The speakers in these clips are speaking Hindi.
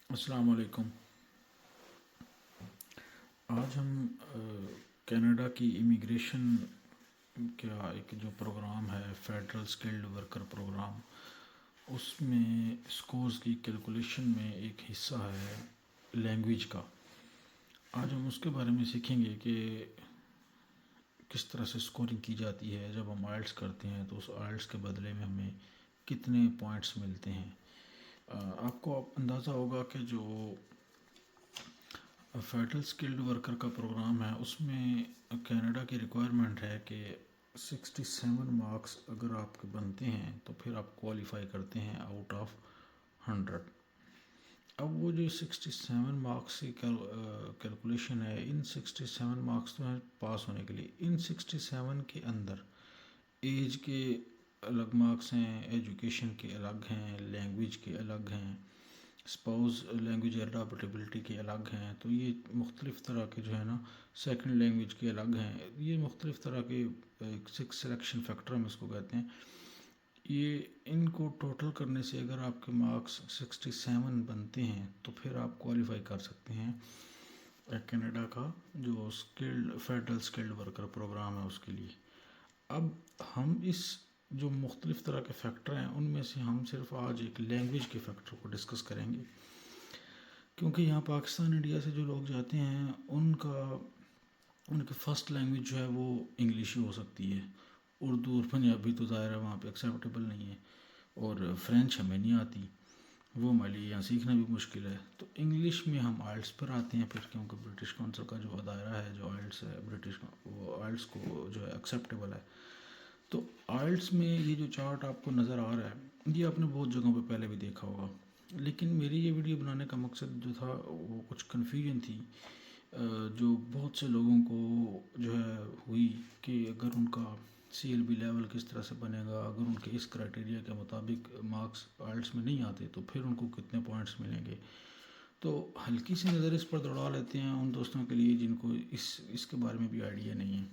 अस्सलाम वालेकुम। आज हम कनाडा की इमिग्रेशन का एक जो प्रोग्राम है फेडरल स्किल्ड वर्कर प्रोग्राम, उसमें स्कोर्स की कैलकुलेशन में एक हिस्सा है लैंग्वेज का। आज हम उसके बारे में सीखेंगे कि किस तरह से स्कोरिंग की जाती है। जब हम आइल्स करते हैं तो उस आइल्स के बदले में हमें कितने पॉइंट्स मिलते हैं। आपको अंदाज़ा होगा कि जो फेडरल स्किल्ड वर्कर का प्रोग्राम है उसमें कनाडा की रिक्वायरमेंट है कि 67 मार्क्स अगर आपके बनते हैं तो फिर आप क्वालिफाई करते हैं आउट ऑफ 100। अब वो जो 67 मार्क्स की कैलकुलेशन है, इन 67 मार्क्स तो हैं पास होने के लिए। इन 67 के अंदर एज के अलग मार्क्स हैं, एजुकेशन के अलग हैं, लैंग्वेज के अलग हैं, स्पाउस लैंग्वेज एडाप्टेबिलिटी के अलग हैं। तो ये मुख्तलिफ़ तरह के जो है ना, सेकंड लैंग्वेज के अलग हैं। ये मुख्तलिफ़ तरह के सिक्स सिलेक्शन फैक्टर हम इसको कहते हैं। ये इनको टोटल करने से अगर आपके मार्क्स 67 बनते हैं तो फिर आप क्वालिफाई कर सकते हैं कनाडा का जो skilled federal skilled worker programme है उसके लिए। अब हम इस जो मुख्तलिफ़ तरह के फैक्टर हैं उनमें से हम सिर्फ आज एक लैंग्वेज के फैक्टर को डिस्कस करेंगे, क्योंकि यहाँ पाकिस्तान इंडिया से जो लोग जाते हैं उनकी फ़र्स्ट लैंग्वेज जो है वो इंग्लिश ही हो सकती है। उर्दू और पंजाबी तो ज़ाहिर है वहाँ पे एक्सेप्टेबल नहीं है, और फ्रेंच हमें नहीं आती, वो हमारे लिए यहाँ सीखना भी मुश्किल है। तो इंग्लिश में हम आइल्स पर आते हैं फिर, क्योंकि ब्रिटिश काउंसिल का जो दायरा है जो आइल्स है ब्रिटिश का, वो आइल्स को जो है एक्सेप्टेबल है। तो आइल्स में ये जो चार्ट आपको नज़र आ रहा है ये आपने बहुत जगहों पे पहले भी देखा होगा, लेकिन मेरी ये वीडियो बनाने का मकसद जो था वो कुछ कन्फ्यूजन थी जो बहुत से लोगों को जो है हुई कि अगर उनका CLB लेवल किस तरह से बनेगा, अगर उनके इस क्राइटेरिया के मुताबिक मार्क्स आइल्स में नहीं आते तो फिर उनको कितने पॉइंट्स मिलेंगे। तो हल्की सी नज़र इस पर दौड़ा लेते हैं उन दोस्तों के लिए जिनको इसके बारे में भी आइडिया नहीं है।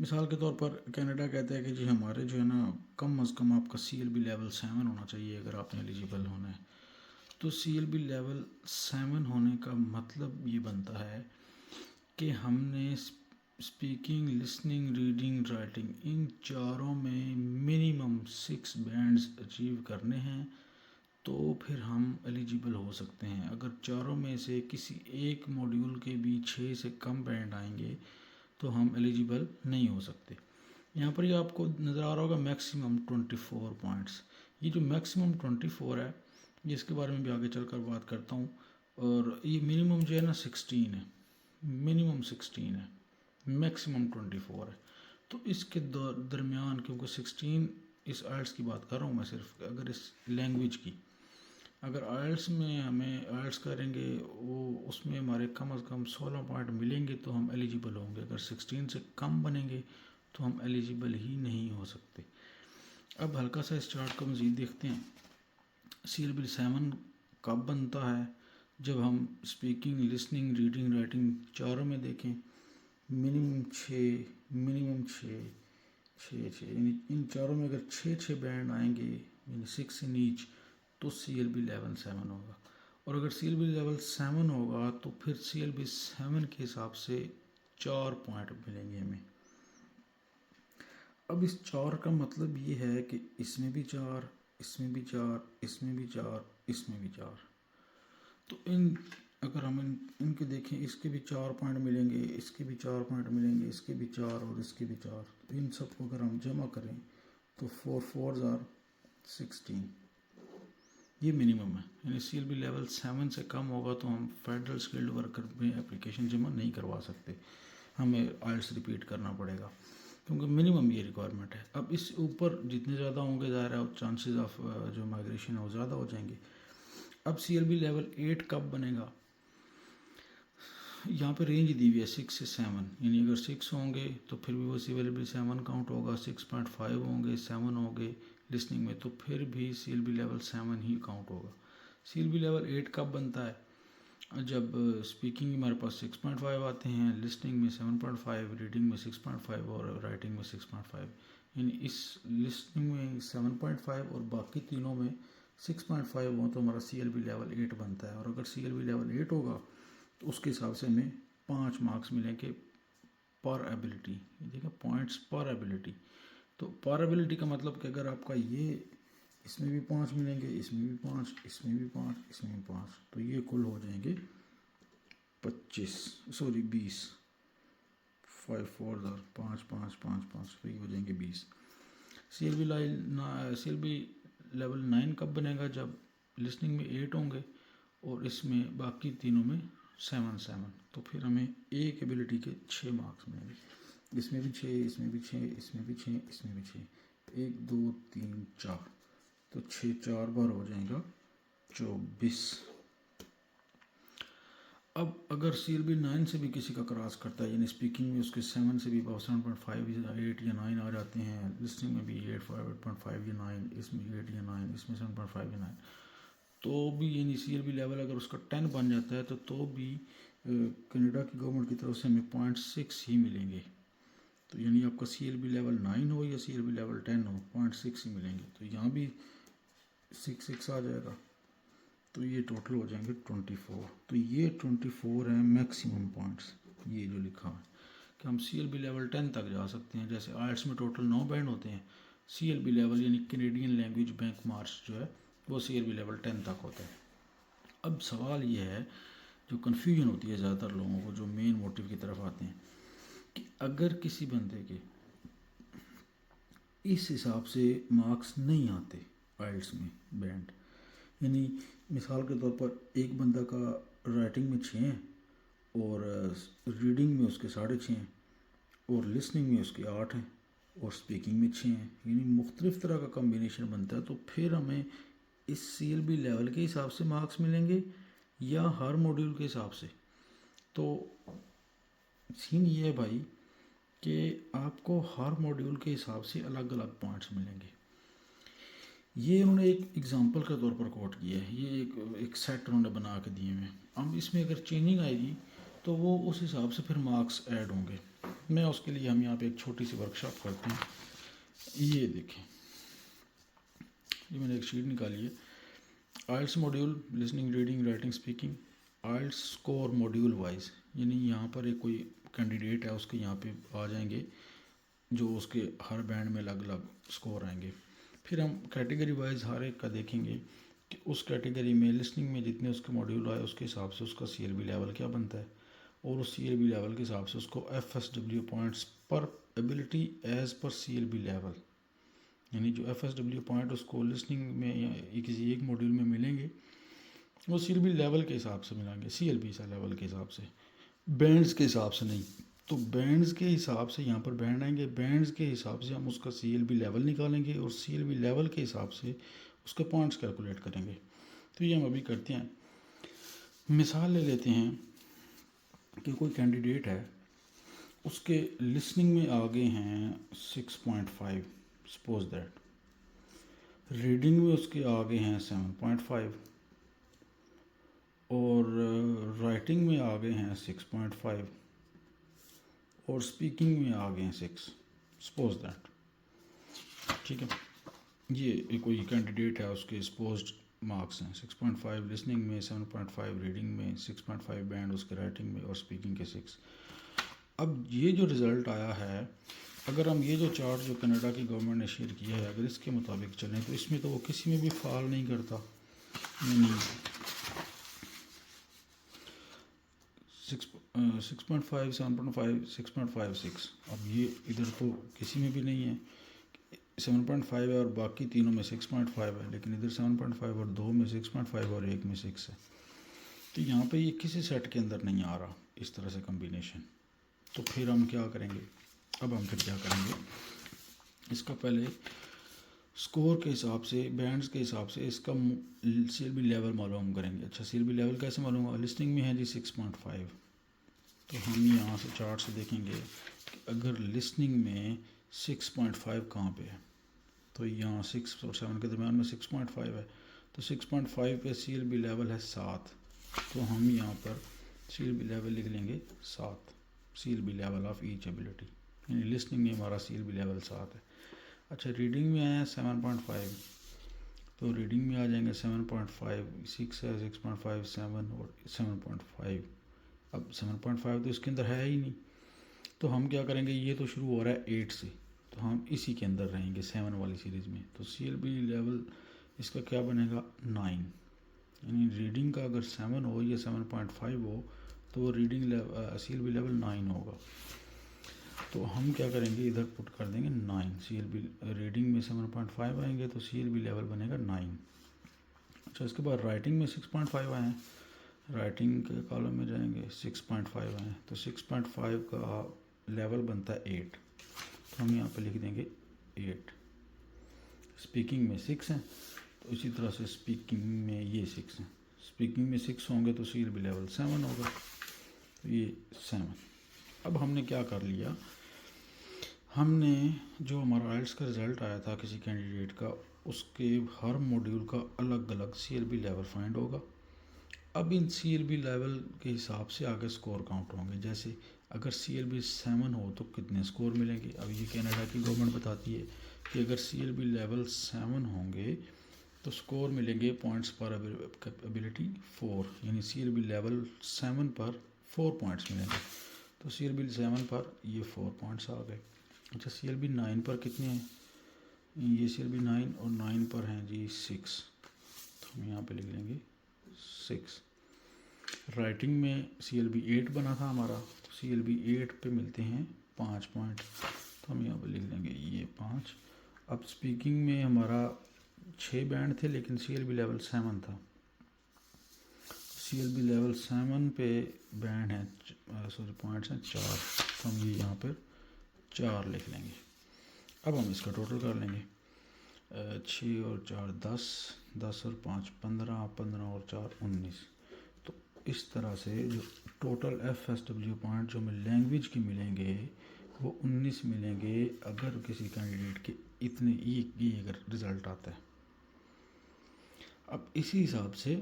मिसाल के तौर पर कनाडा कहता है कि जी हमारे जो है ना कम अज़ कम आपका CLB लेवल 7 होना चाहिए अगर आपने एलिजिबल होना है। तो CLB लेवल 7 होने का मतलब ये बनता है कि हमने speaking, listening, reading, writing in चारों में मिनिमम 6 बैंड्स अचीव करने हैं तो फिर हम एलिजिबल हो सकते हैं। अगर चारों में से किसी एक मॉड्यूल के भी 6 से कम बैंड आएंगे तो हम एलिजिबल नहीं हो सकते। यहाँ पर ये आपको नज़र आ रहा होगा मैक्सिमम 24 पॉइंट्स। ये जो मैक्सिमम 24 है ये इसके बारे में भी आगे चलकर बात करता हूँ। और ये मिनिमम जो है ना 16 है, मिनिमम 16 है, मैक्सिमम 24 है। तो इसके दरमियान, क्योंकि 16 इस आइल्स की बात कर रहा हूँ मैं सिर्फ, अगर इस लैंग्वेज की अगर आइल्स में हमें आइल्स करेंगे वो उसमें हमारे कम अज़ कम 16 पॉइंट मिलेंगे तो हम एलिजिबल होंगे। अगर 16 से कम बनेंगे तो हम एलिजिबल ही नहीं हो सकते। अब हल्का सा इस चार्ट को मज़ीद देखते हैं। CLB 7 कब बनता है? जब हम स्पीकिंग, लिसनिंग, रीडिंग, राइटिंग चारों में देखें मिनिमम 6, मिनिमम 6, 6, 6, इन चारों में अगर 6 बैंड आएंगे यानी 6 इन ईच तो CLB लेवल 7 होगा। और अगर CLB लेवल 7 होगा तो फिर CLB 7 के हिसाब से 4 पॉइंट मिलेंगे हमें। अब इस 4 का मतलब ये है कि इसमें भी 4, इसमें भी 4, इसमें भी 4, इसमें भी 4। तो अगर हम इनके देखें, इसके भी 4 पॉइंट मिलेंगे, इसके भी 4 पॉइंट मिलेंगे, इसके भी 4 और इसके भी 4। तो इन सब को अगर हम जमा करें तो 4 4 आर 16। ये मिनिमम है, यानी CLB लेवल 7 से कम होगा तो हम फेडरल स्किल्ड वर्कर में एप्लीकेशन जमा नहीं करवा सकते, हमें आइल्स रिपीट करना पड़ेगा, क्योंकि मिनिमम ये रिक्वायरमेंट है। अब इस ऊपर जितने ज़्यादा होंगे ज़ाहिर है चांसेस ऑफ जो माइग्रेशन है वो ज़्यादा हो जाएंगे। अब CLB लेवल 8 कब बनेगा? यहाँ पे रेंज दी हुई है 6 से 7, यानी अगर 6 होंगे तो फिर भी वो CLB 7 काउंट होगा, 6.5 होंगे, 7 होंगे लिसनिंग में तो फिर भी CLB लेवल 7 ही काउंट होगा। CLB लेवल 8 कब बनता है? जब स्पीकिंग हमारे पास 6.5 आते हैं, लिसनिंग में 7.5, रीडिंग में 6.5 और राइटिंग में 6.5। यानी इस लिसनिंग में 7.5 और बाकी तीनों में 6.5 हो तो हमारा CLB लेवल 8 बनता है, और अगर CLB लेवल 8 होगा तो उसके हिसाब से हमें 5 मार्क्स मिलेंगे पर एबिलिटी। देखिए पॉइंट्स पर एबिलिटी, तो पर एबिलिटी का मतलब कि अगर आपका ये, इसमें भी 5 मिलेंगे, इसमें भी 5, इसमें भी 5, इसमें भी 5, तो ये कुल हो जाएंगे 20, 5 4 5 5 5 5, तो ये हो जाएंगे 20। CLB लेवल 9 कब बनेगा? जब लिसनिंग में 8 होंगे और इसमें बाकी तीनों में 7 7, तो फिर हमें एक एबिलिटी के 6 मार्क्स मिलेंगे। इसमें भी 6, इसमें भी 6, इसमें भी 6, इसमें भी 6, 1 2 3 4, तो 6 4 बार हो जाएगा 24। अब अगर CLB 9 से भी किसी का क्रॉस करता है, यानी स्पीकिंग में उसके 7 से भी 7.5 या 8 या 9 आ जाते हैं, लिसनिंग में भी 8.5 या 9, इसमें 8 या 9, इसमें 7.5 या 9, तो भी यानी CLB लेवल अगर उसका 10 बन जाता है तो भी कनाडा की गवर्नमेंट की तरफ से हमें 0.6 ही मिलेंगे। तो यानी आपका CLB लेवल 9 हो या CLB लेवल 10 हो, 0.6 ही मिलेंगे। तो यहाँ भी 6 आ जाएगा, तो ये टोटल हो जाएंगे 24। तो ये 24 है मैक्सिमम पॉइंट्स, ये जो लिखा है कि हम CLB लेवल 10 तक जा सकते हैं। जैसे आइल्स में टोटल 9 बैंड होते हैं, CLB लेवल यानी कैनेडियन लैंग्वेज बैंक मार्क्स जो है वो CLB लेवल 10 तक होता है। अब सवाल ये है, जो कन्फ्यूजन होती है ज़्यादातर लोगों को जो मेन मोटिव की तरफ आते हैं, कि अगर किसी बंदे के इस हिसाब से मार्क्स नहीं आते आइल्स में बैंड, यानी मिसाल के तौर पर एक बंदा का राइटिंग में 6 हैं और रीडिंग में उसके 6.5 हैं और लिसनिंग में उसके 8 हैं और स्पीकिंग में 6 हैं, यानी मुख्तलिफ तरह का कम्बिनेशन बनता है, तो फिर हमें इस CLB लेवल के हिसाब से मार्क्स मिलेंगे या हर मॉड्यूल के हिसाब से। तो सीन ये है भाई कि आपको हर मॉड्यूल के हिसाब से अलग अलग पॉइंट्स मिलेंगे। ये उन्होंने एक एग्जांपल के तौर पर कोट किया है, ये एक सेट उन्होंने बना के दिए हैं। अब इसमें अगर चेंजिंग आएगी तो वो उस हिसाब से फिर मार्क्स ऐड होंगे। मैं उसके लिए हम यहाँ पे एक छोटी सी वर्कशॉप करते हैं। ये देखें, ये मैंने एक शीट निकाली है, IELTS module listening reading writing speaking, IELTS score module wise, यानी यहाँ पर एक कोई कैंडिडेट है उसके यहाँ पे आ जाएंगे जो उसके हर बैंड में अलग अलग स्कोर आएंगे। फिर हम कैटेगरी वाइज हर एक का देखेंगे कि उस कैटेगरी में लिसनिंग में जितने उसके मॉड्यूल आए उसके हिसाब से उसका CLB लेवल क्या बनता है, और उस CLB लेवल के हिसाब से उसको FSW पॉइंट्स पर एबिलिटी एज पर CLB लेवल, यानी जो FSW पॉइंट उसको लिसनिंग में या किसी एक मॉड्यूल में मिलेंगे वो CLB लेवल के हिसाब से मिलेंगे, CLB सा लेवल के हिसाब से, बैंड्स के हिसाब से नहीं। तो बैंड्स के हिसाब से यहाँ पर बैंड आएंगे, बैंड्स के हिसाब से हम उसका CLB लेवल निकालेंगे और CLB लेवल के हिसाब से उसके पॉइंट्स कैलकुलेट करेंगे। तो ये हम अभी करते हैं। मिसाल ले लेते हैं कि कोई कैंडिडेट है, उसके लिसनिंग में आगे हैं 6.5, सपोज दैट, रीडिंग में उसके आगे हैं 7.5 और राइटिंग में आगे हैं 6.5 और स्पीकिंग में आ गए हैं 6, सपोज दैट, ठीक है। ये कोई कैंडिडेट है, उसके सपोज्ड मार्क्स हैं 6.5 लिसनिंग में, 7.5 रीडिंग में, 6.5 बैंड उसके राइटिंग में और स्पीकिंग के 6। अब ये जो रिज़ल्ट आया है, अगर हम ये जो चार्ट जो कनाडा की गवर्नमेंट ने शेयर किया है अगर इसके मुताबिक चलें तो इसमें तो वो किसी में भी फॉल नहीं करता, यानी 6.5 7.5 6.56। अब ये इधर तो किसी में भी नहीं है, 7.5 है और बाकी तीनों में 6.5 है, लेकिन इधर 7.5 और 2 में 6.5 और 1 में 6 है। तो यहाँ पे ये किसी सेट के अंदर नहीं आ रहा इस तरह से कम्बिनेशन। तो फिर हम क्या करेंगे, अब हम फिर क्या करेंगे, इसका पहले स्कोर के हिसाब से, बैंड्स के हिसाब से इसका CLB लेवल मालूम करेंगे। अच्छा, CLB लेवल कैसे मालूम होगा? लिसनिंग में है जी 6.5, तो हम यहाँ से चार्ट से देखेंगे कि अगर लिसनिंग में 6.5 कहाँ पे है, तो यहाँ 6 और 7 के दरमियान में 6.5 है, तो 6.5 पे CLB लेवल है 7, तो हम यहाँ पर CLB लेवल लिख लेंगे 7, CLB level of each ability, यानी लिसनिंग में हमारा CLB लेवल 7 है। अच्छा, रीडिंग में आया 7.5, तो रीडिंग में आ जाएंगे 7.5, 6 है, 6.5, 7 और 7.5। अब 7.5 तो इसके अंदर है ही नहीं, तो हम क्या करेंगे, ये तो शुरू हो रहा है 8 से, तो हम इसी के अंदर रहेंगे 7 वाली सीरीज़ में। तो CLB लेवल इसका क्या बनेगा 9, यानी रीडिंग का अगर 7 हो या 7.5 हो तो वो रीडिंग CLB लेवल 9 होगा। तो हम क्या करेंगे, इधर पुट कर देंगे 9। CLB रीडिंग में 7.5 आएंगे तो CLB लेवल बनेगा 9। अच्छा, इसके बाद राइटिंग में 6.5 आए हैं, राइटिंग के कॉलम में जाएंगे 6.5 आए, तो 6.5 का लेवल बनता है 8, तो हम यहाँ पे लिख देंगे 8। स्पीकिंग में 6 हैं, तो इसी तरह से स्पीकिंग में ये 6 हैं। स्पीकिंग में 6 होंगे तो CLB लेवल 7 होगा, तो ये 7। अब हमने क्या कर लिया, हमने जो हमारा आइल्स का रिज़ल्ट आया था किसी कैंडिडेट का, उसके हर मॉड्यूल का अलग अलग CLB लेवल फाइंड होगा। अब इन CLB लेवल के हिसाब से आगे स्कोर काउंट होंगे। जैसे अगर CLB 7 हो तो कितने स्कोर मिलेंगे। अब ये कनाडा की गवर्नमेंट बताती है कि अगर CLB लेवल 7 होंगे तो स्कोर मिलेंगे पॉइंट्स पर एबिलिटी 4, यानी CLB लेवल 7 पर 4 पॉइंट्स मिलेंगे। तो CLB 7 पर ये 4 पॉइंट्स आ गए। अच्छा, CLB 9 पर कितने हैं, ये CLB 9 और 9 पर हैं जी 6, तो हम यहाँ पे लिख लेंगे 6। राइटिंग में CLB 8 बना था हमारा, तो CLB 8 पे मिलते हैं 5 पॉइंट, तो हम यहाँ पे लिख लेंगे ये 5। अब स्पीकिंग में हमारा 6 बैंड थे लेकिन CLB लेवल 7 था, CLB लेवल 7 पे बैंड है, सॉरी पॉइंट्स हैं 4, तो हम ये यहाँ पर 4 लिख लेंगे। अब हम इसका टोटल कर लेंगे, 6 और 4 10, 10 और 5 15, 15 और 4 19। तो इस तरह से जो टोटल FSW पॉइंट जो हमें लैंग्वेज के मिलेंगे वो 19 मिलेंगे अगर किसी कैंडिडेट के इतने ये अगर रिज़ल्ट आता है। अब इसी हिसाब से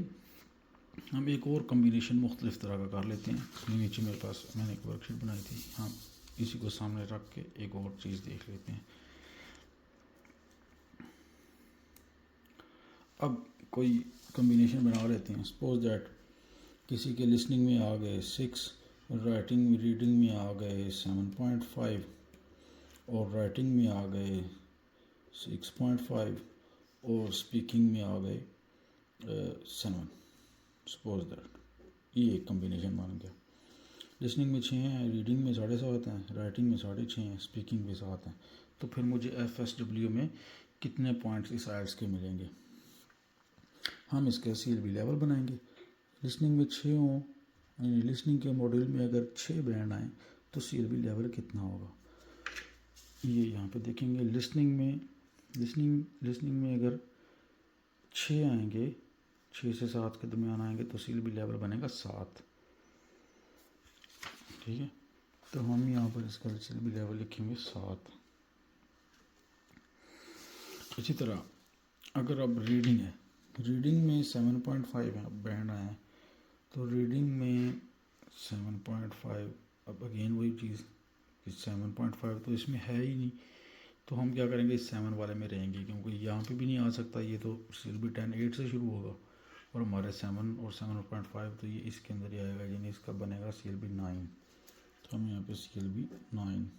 हम एक और कम्बिनेशन मुख्तलिफ तरह का कर लेते हैं। नीचे मेरे पास मैंने एक वर्कशीट बनाई थी, हम इसी को सामने रख के एक और चीज़ देख लेते हैं। अब कोई कम्बिनेशन बना लेते हैं। सपोज दैट किसी के लिसनिंग में आ गए 6, राइटिंग रीडिंग में आ गए 7.5 और राइटिंग में आ गए 6.5 और स्पीकिंग में आ गए 7। सपोज दैट ये एक कम्बिनेशन बन गया। लिसनिंग में 6 हैं, रीडिंग में 7.5 हैं, राइटिंग में 6.5 हैं, स्पीकिंग में 7 हैं। तो फिर मुझे FSW में कितने पॉइंट्स इस आइल्स के मिलेंगे। हम इसके CLB लेवल बनाएंगे। लिसनिंग में 6 हों, यानी लिसनिंग के मॉड्यूल में अगर 6 बैंड आए तो CLB लेवल कितना होगा, ये यहाँ पे देखेंगे। लिसनिंग में अगर 6 आएंगे, 6 से 7 के दरमियान आएंगे तो CLB लेवल बनेगा 7, ठीक है। तो हम यहाँ पर इसका CLB लेवल लिखेंगे 7। इसी तरह अगर अब रीडिंग है, रीडिंग में 7.5 है बैंड आए हैं, तो रीडिंग में 7.5, अब अगेन वही चीज़ कि 7.5 तो इसमें है ही नहीं, तो हम क्या करेंगे, इस 7 वाले में रहेंगे क्योंकि यहाँ पे भी नहीं आ सकता, ये तो CLB 10 8 से शुरू होगा और हमारे 7 और 7.5 तो ये इसके अंदर ही आएगा, यानी इसका बनेगा CLB 9। तो हम यहाँ पे CLB 9।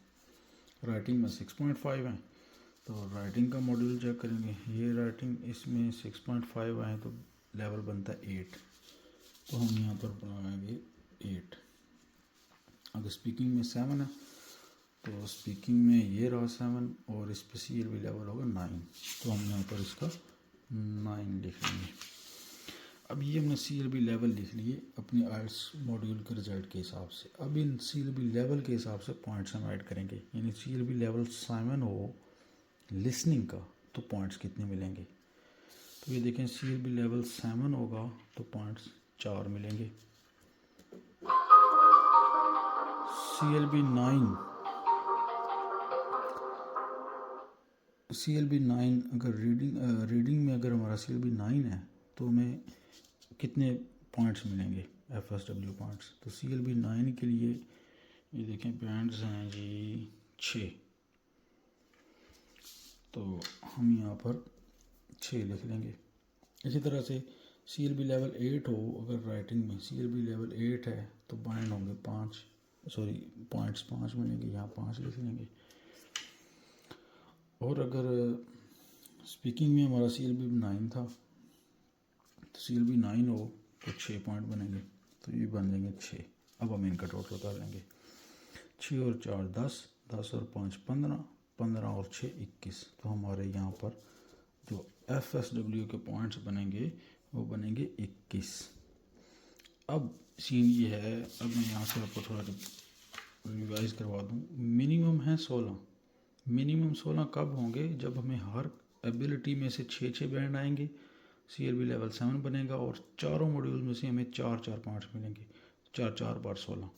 राइटिंग में 6.5 है, तो राइटिंग का मॉड्यूल चेक करेंगे, ये राइटिंग इसमें 6.5 आए तो लेवल बनता है 8, तो हम यहाँ पर बनाएंगे 8। अगर स्पीकिंग में 7 है तो स्पीकिंग में ये रहा 7 और इस पर CLB लेवल होगा 9, तो हम यहाँ पर इसका 9 लिख लेंगे। अब ये हमने CLB लेवल लिख लिए अपने आइल्स मॉड्यूल के रिजल्ट के हिसाब से। अब इन CLB लेवल के हिसाब से पॉइंट्स हम ऐड करेंगे, यानी CLB लेवल 7 हो लिसनिंग का तो पॉइंट्स कितने मिलेंगे। तो ये देखें CLB लेवल 7 होगा तो पॉइंट्स 4 मिलेंगे। CLB 9 अगर रीडिंग में अगर हमारा CLB 9 है तो हमें कितने पॉइंट्स मिलेंगे FSW पॉइंट्स। तो CLB 9 के लिए ये देखें बैंड्स हैं जी 6, तो हम यहाँ पर 6 लिख लेंगे। इसी तरह से CLB लेवल 8 हो, अगर राइटिंग में CLB लेवल 8 है तो बाइंड होंगे 5, सॉरी पॉइंट्स 5 मिलेंगे, यहाँ 5 लिख लेंगे। और अगर स्पीकिंग में हमारा CLB 9 था तो CLB 9 हो तो 6 पॉइंट बनेंगे, तो ये बन जाएंगे 6। अब हम इनका टोटल कर लेंगे। 6 और 4 10, 10 और 5 15, 15 और 6 21। तो हमारे यहाँ पर जो FSW के पॉइंट्स बनेंगे वो बनेंगे 21। अब सीन ये है, अब मैं यहाँ से आपको थोड़ा रिवाइज करवा दूँ। मिनिमम है 16। मिनिमम 16 कब होंगे? जब हमें हर एबिलिटी में से 6 बैंड आएंगे, CLB लेवल 7 बनेगा और चारों मॉड्यूल में से हमें 4 पॉइंट्स मिलेंगे, 4 बार 16।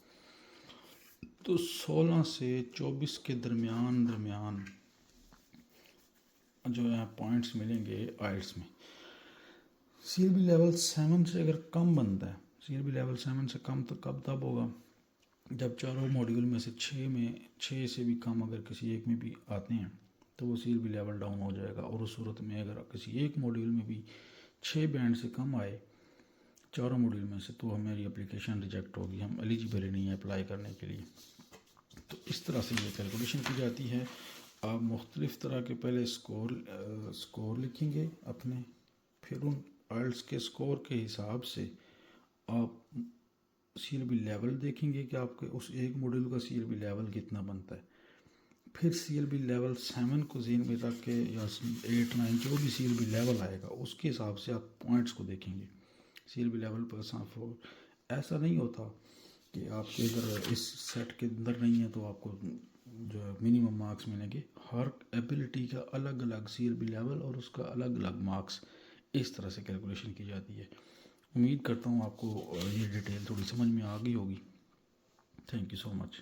तो 16 से 24 के दरमियान जो है पॉइंट्स मिलेंगे आइल्स में। CLB लेवल 7 से अगर कम बनता है, CLB लेवल 7 से कम तो तब होगा जब चारों मॉड्यूल में से 6 से भी कम अगर किसी एक में भी आते हैं तो वो CLB लेवल डाउन हो जाएगा। और उस सूरत में अगर किसी एक मॉड्यूल में भी 6 बैंड से कम आए चारों मॉड्यूल में से, तो हमारी एप्लीकेशन रिजेक्ट होगी, हम एलिजिबल नहीं है अप्लाई करने के लिए। तो इस तरह से ये कैलकुलेशन की जाती है। आप मुख्तलिफ़ तरह के पहले स्कोर लिखेंगे अपने, फिर उन आइल्स के स्कोर के हिसाब से आप CLB लेवल देखेंगे कि आपके उस एक मॉड्यूल का CLB लेवल कितना बनता है। फिर CLB लेवल 7 को ज़हन में रख के, या 8 9 जो भी CLB लेवल आएगा उसके हिसाब से आप पॉइंट्स को देखेंगे। CLB लेवल पर 4 ऐसा नहीं होता कि आपके अगर इस सेट के अंदर नहीं है तो आपको जो है मिनिमम मार्क्स मिलेंगे। हर एबिलिटी का अलग अलग CLB लेवल और उसका अलग अलग मार्क्स, इस तरह से कैलकुलेशन की जाती है। उम्मीद करता हूँ आपको ये डिटेल थोड़ी समझ में आ गई होगी। Thank you so much.